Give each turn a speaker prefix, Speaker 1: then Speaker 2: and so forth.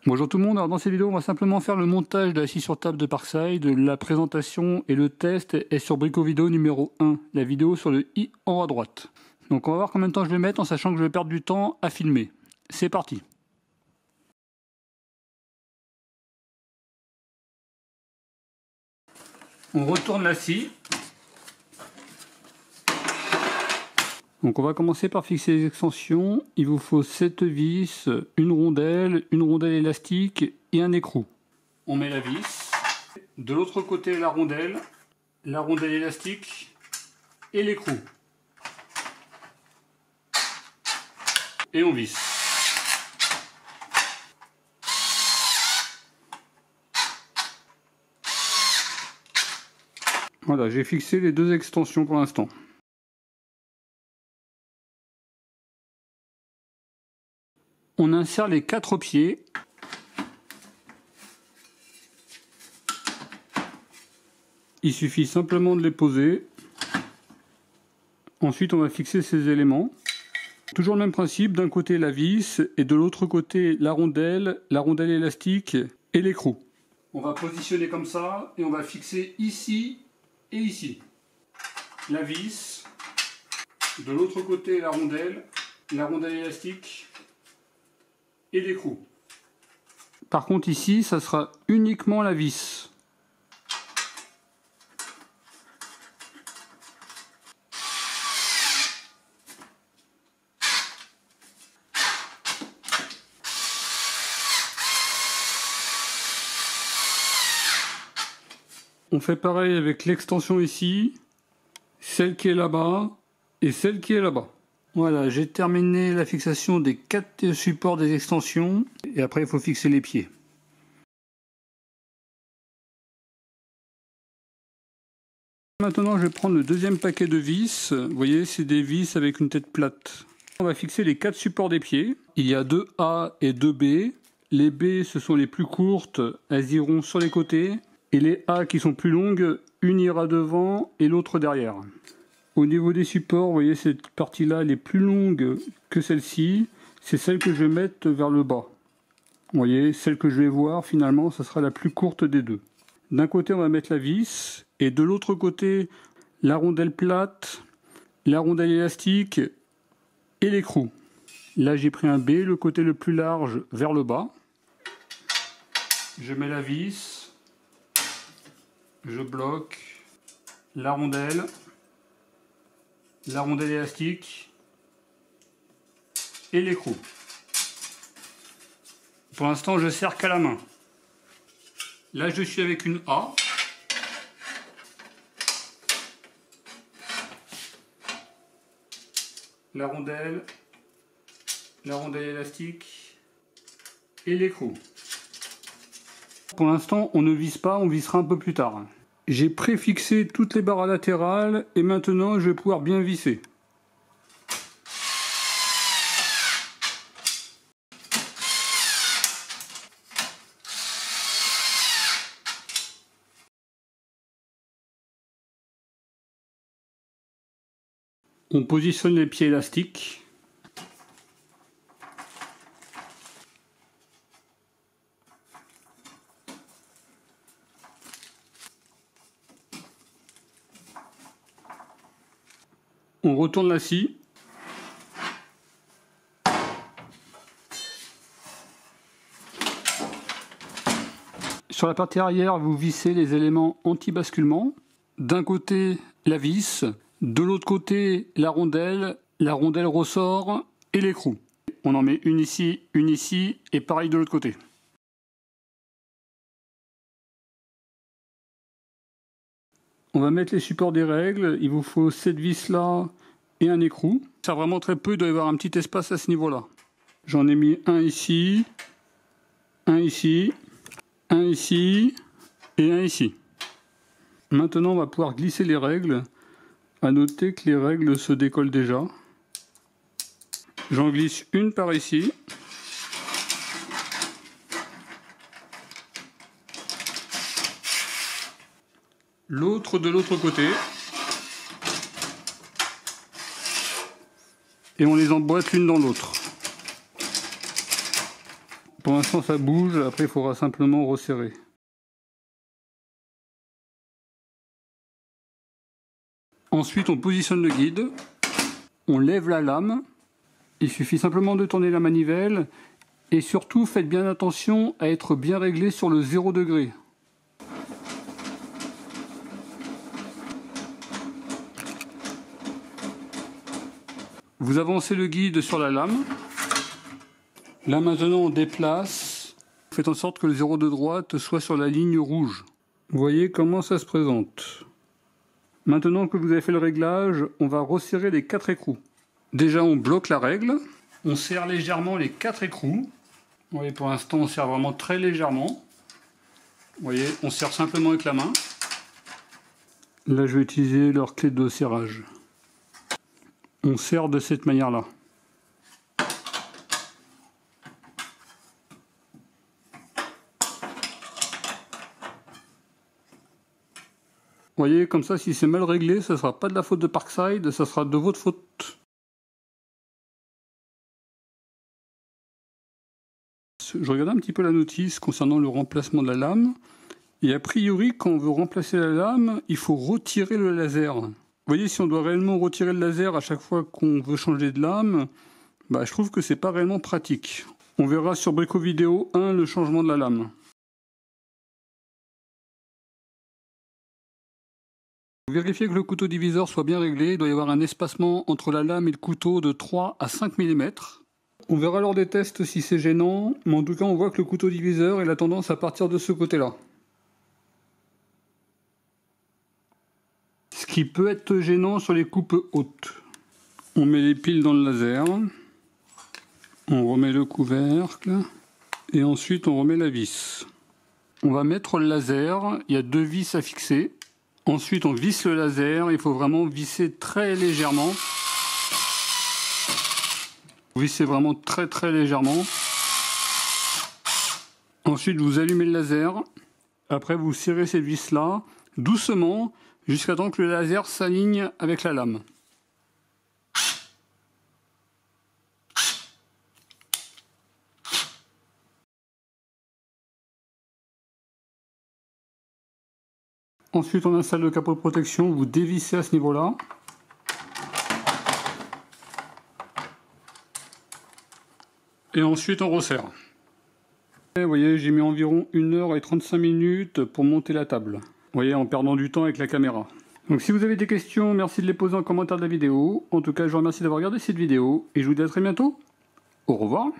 Speaker 1: Bonjour tout le monde, alors dans cette vidéo on va simplement faire le montage de la scie sur table de Parkside. La présentation et le test est sur Brico Vidéo numéro 1, la vidéo sur le i en haut à droite. Donc on va voir combien de temps je vais mettre en sachant que je vais perdre du temps à filmer. C'est parti. On retourne la scie. Donc on va commencer par fixer les extensions. Il vous faut 7 vis, une rondelle élastique et un écrou. On met la vis. De l'autre côté la rondelle élastique et l'écrou. Et on visse. Voilà, j'ai fixé les deux extensions pour l'instant. On insère les 4 pieds. Il suffit simplement de les poser. Ensuite, on va fixer ces éléments. Toujours le même principe, d'un côté la vis et de l'autre côté la rondelle élastique et l'écrou. On va positionner comme ça et on va fixer ici et ici. La vis, de l'autre côté la rondelle élastique et l'écrou. Par contre ici, ça sera uniquement la vis. On fait pareil avec l'extension ici, celle qui est là-bas et celle qui est là-bas. Voilà, j'ai terminé la fixation des 4 supports des extensions et après il faut fixer les pieds. Maintenant je vais prendre le deuxième paquet de vis. Vous voyez, c'est des vis avec une tête plate. On va fixer les 4 supports des pieds. Il y a 2 A et 2 B. Les B ce sont les plus courtes, elles iront sur les côtés. Et les A qui sont plus longues, une ira devant et l'autre derrière. Au niveau des supports, vous voyez cette partie-là, elle est plus longue que celle-ci. C'est celle que je vais mettre vers le bas. Vous voyez, celle que je vais voir finalement, ça sera la plus courte des deux. D'un côté, on va mettre la vis et de l'autre côté, la rondelle plate, la rondelle élastique et l'écrou. Là, j'ai pris un B, le côté le plus large vers le bas. Je mets la vis. Je bloque la rondelle élastique et l'écrou. Pour l'instant, je serre qu'à la main. Là, je suis avec une A. La rondelle élastique et l'écrou. Pour l'instant, on ne visse pas, on vissera un peu plus tard. J'ai préfixé toutes les barres latérales et maintenant je vais pouvoir bien visser. On positionne les pieds élastiques. On retourne la scie. Sur la partie arrière, vous vissez les éléments anti-basculement. D'un côté, la vis. De l'autre côté, la rondelle ressort et l'écrou. On en met une ici et pareil de l'autre côté. On va mettre les supports des règles. Il vous faut cette vis là et un écrou. Ça vraiment très peu, il doit y avoir un petit espace à ce niveau-là. J'en ai mis un ici et un ici. Maintenant, on va pouvoir glisser les règles. À noter que les règles se décollent déjà. J'en glisse une par ici. L'autre de l'autre côté. Et on les emboîte l'une dans l'autre. Pour l'instant ça bouge, après il faudra simplement resserrer. Ensuite on positionne le guide, on lève la lame, il suffit simplement de tourner la manivelle et surtout faites bien attention à être bien réglé sur le 0 degré. Vous avancez le guide sur la lame. Là maintenant on déplace. Faites en sorte que le 0 de droite soit sur la ligne rouge. Vous voyez comment ça se présente. Maintenant que vous avez fait le réglage, on va resserrer les 4 écrous. Déjà on bloque la règle. On serre légèrement les 4 écrous. Vous voyez, pour l'instant on serre vraiment très légèrement. Vous voyez, on serre simplement avec la main. Là je vais utiliser leur clé de serrage. On serre de cette manière-là. Vous voyez, comme ça, si c'est mal réglé, ça ne sera pas de la faute de Parkside, ça sera de votre faute. Je regardais un petit peu la notice concernant le remplacement de la lame. Et a priori, quand on veut remplacer la lame, il faut retirer le laser. Vous voyez, si on doit réellement retirer le laser à chaque fois qu'on veut changer de lame, je trouve que c'est pas réellement pratique. On verra sur Brico Vidéo 1 le changement de la lame. Vérifiez que le couteau diviseur soit bien réglé. Il doit y avoir un espacement entre la lame et le couteau de 3 à 5 mm. On verra lors des tests si c'est gênant, mais en tout cas on voit que le couteau diviseur a tendance à partir de ce côté-là. Ce qui peut être gênant sur les coupes hautes. On met les piles dans le laser, on remet le couvercle et ensuite on remet la vis. On va mettre le laser, il y a 2 vis à fixer. Ensuite on visse le laser, il faut vraiment visser très légèrement. Vous vissez vraiment très légèrement. Ensuite vous allumez le laser, après vous serrez ces vis là doucement jusqu'à temps que le laser s'aligne avec la lame. Ensuite on installe le capot de protection, vous dévissez à ce niveau-là. Et ensuite on resserre. Et vous voyez, j'ai mis environ 1h35 minutes pour monter la table. Vous voyez, en perdant du temps avec la caméra. Donc si vous avez des questions, merci de les poser en commentaire de la vidéo. En tout cas, je vous remercie d'avoir regardé cette vidéo et je vous dis à très bientôt. Au revoir.